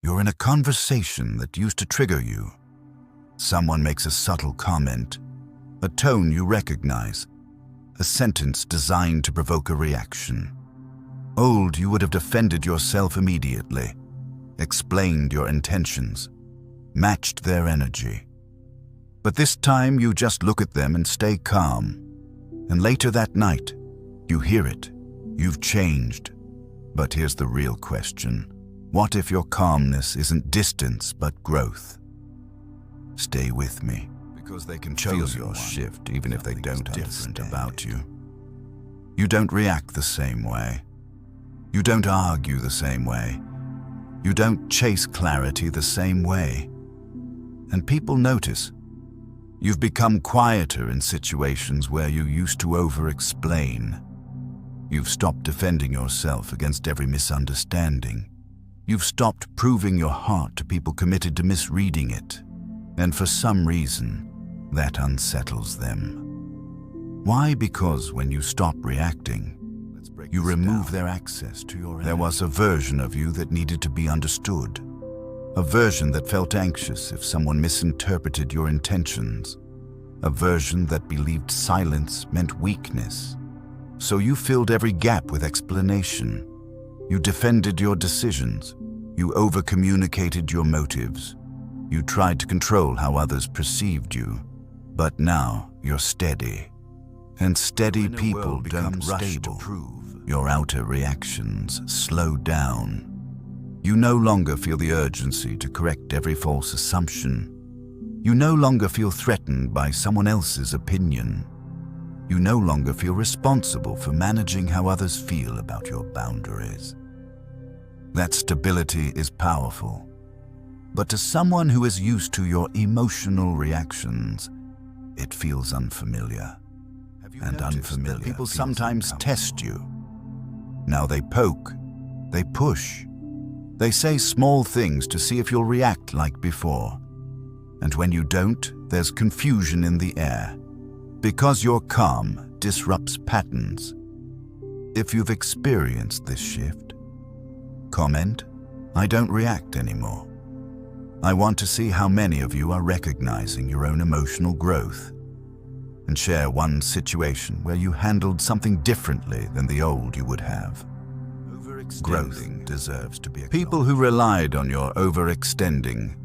You're in a conversation that used to trigger you. Someone makes a subtle comment, a tone you recognize, a sentence designed to provoke a reaction. Old, you would have defended yourself immediately, explained your intentions, matched their energy. But this time you just look at them and stay calm. And later that night, you hear it. You've changed. But here's the real question. What if your calmness isn't distance but growth? Stay with me, because they can feel your shift even if they don't understand about you. You don't react the same way. You don't argue the same way. You don't chase clarity the same way. And people notice. You've become quieter in situations where you used to over-explain. You've stopped defending yourself against every misunderstanding. You've stopped proving your heart to people committed to misreading it. And for some reason, that unsettles them. Why? Because when you stop reacting, you remove their access to your energy. There was a version of you that needed to be understood. A version that felt anxious if someone misinterpreted your intentions. A version that believed silence meant weakness. So you filled every gap with explanation. You defended your decisions. You over-communicated your motives. You tried to control how others perceived you. But now you're steady. And steady people don't rush to prove. Your outer reactions slow down. You no longer feel the urgency to correct every false assumption. You no longer feel threatened by someone else's opinion. You no longer feel responsible for managing how others feel about your boundaries. That stability is powerful. But to someone who is used to your emotional reactions, it feels unfamiliar. And unfamiliar people sometimes test you. Now they poke, they push, they say small things to see if you'll react like before. And when you don't, there's confusion in the air. Because your calm disrupts patterns. If you've experienced this shift, comment, "I don't react anymore." I want to see how many of you are recognizing your own emotional growth. And share one situation where you handled something differently than the old you would have. Growth deserves to be acknowledged. People who relied on your overextending,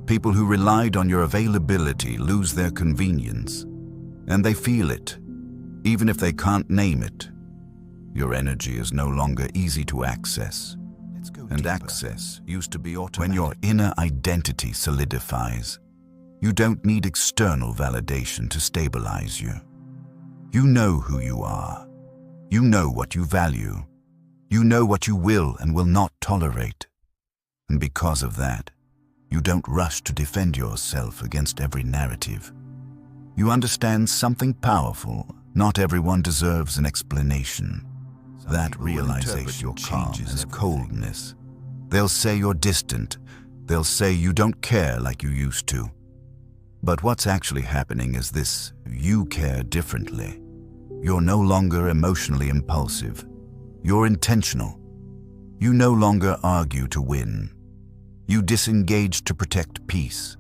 people who relied on your availability lose their convenience. And they feel it, even if they can't name it. Your energy is no longer easy to access. And access used to be automatic. When your inner identity solidifies, you don't need external validation to stabilize you. You know who you are. You know what you value. You know what you will and will not tolerate. And because of that, you don't rush to defend yourself against every narrative. You understand something powerful. Not everyone deserves an explanation. That realization your calm as coldness. They'll say you're distant. They'll say you don't care like you used to. But what's actually happening is this: you care differently. You're no longer emotionally impulsive. You're intentional. You no longer argue to win. You disengage to protect peace.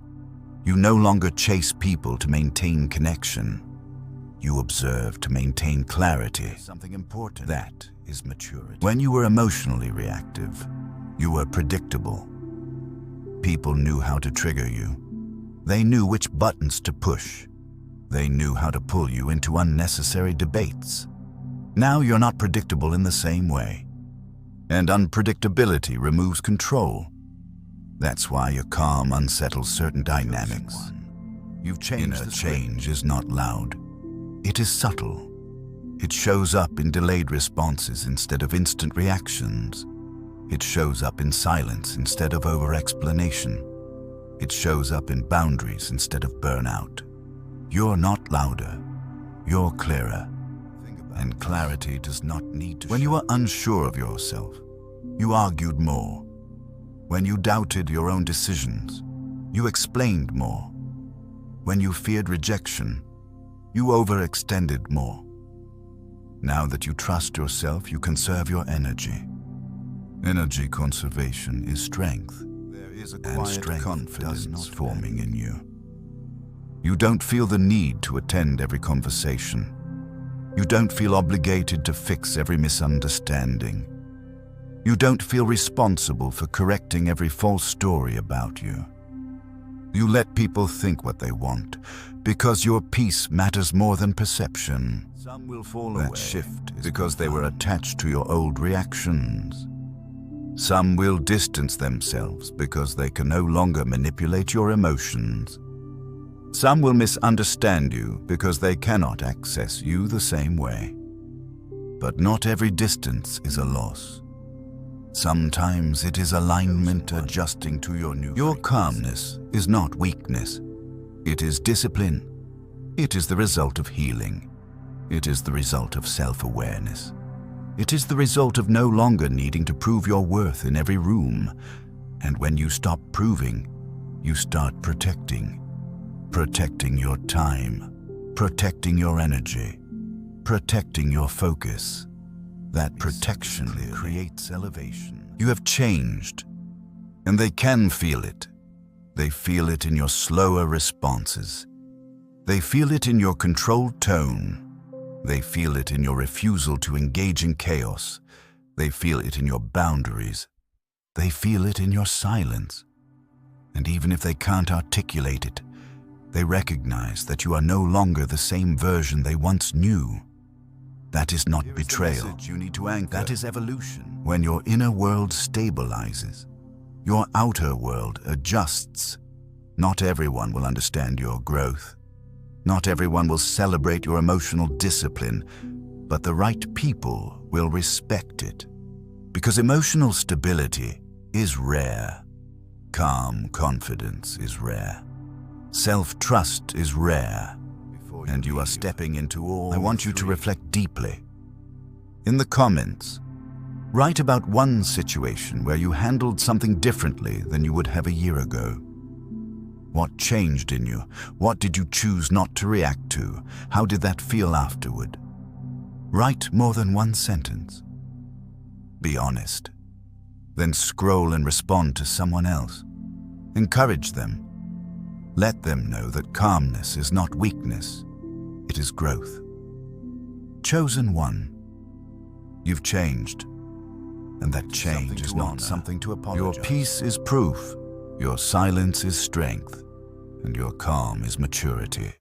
You no longer chase people to maintain connection. You observe to maintain clarity. Something important. That is maturity. When you were emotionally reactive, you were predictable. People knew how to trigger you. They knew which buttons to push. They knew how to pull you into unnecessary debates. Now you're not predictable in the same way. And unpredictability removes control. That's why your calm unsettles certain dynamics. You've changed. Inner change is not loud. It is subtle. It shows up in delayed responses instead of instant reactions. It shows up in silence instead of over-explanation. It shows up in boundaries instead of burnout. You're not louder. You're clearer. And clarity does not need to. When you were unsure of yourself, you argued more. When you doubted your own decisions, you explained more. When you feared rejection, you overextended more. Now that you trust yourself, you conserve your energy. Energy conservation is strength. and confidence forming in you. You don't feel the need to attend every conversation. You don't feel obligated to fix every misunderstanding. You don't feel responsible for correcting every false story about you. You let people think what they want, because your peace matters more than perception. Some will fall away. That shift is because they were attached to your old reactions. Some will distance themselves because they can no longer manipulate your emotions. Some will misunderstand you because they cannot access you the same way. But not every distance is a loss. Sometimes it is alignment adjusting to your new. Your calmness is not weakness. It is discipline. It is the result of healing. It is the result of self-awareness. It is the result of no longer needing to prove your worth in every room. And when you stop proving, you start protecting. Protecting your time. Protecting your energy. Protecting your focus. That protection creates elevation. You have changed, and they can feel it. They feel it in your slower responses. They feel it in your controlled tone. They feel it in your refusal to engage in chaos. They feel it in your boundaries. They feel it in your silence. And even if they can't articulate it, they recognize that you are no longer the same version they once knew. That is not betrayal. You need to anchor. That is evolution. When your inner world stabilizes, your outer world adjusts. Not everyone will understand your growth. Not everyone will celebrate your emotional discipline, but the right people will respect it. Because emotional stability is rare. Calm confidence is rare. Self-trust is rare. And you are stepping into all. I want you to reflect deeply. In the comments, write about one situation where you handled something differently than you would have a year ago. What changed in you? What did you choose not to react to? How did that feel afterward? Write more than one sentence. Be honest. Then scroll and respond to someone else. Encourage them. Let them know that calmness is not weakness. It is growth. Chosen one. You've changed. And that change is not something to apologize. Your peace is proof. Your silence is strength. And your calm is maturity.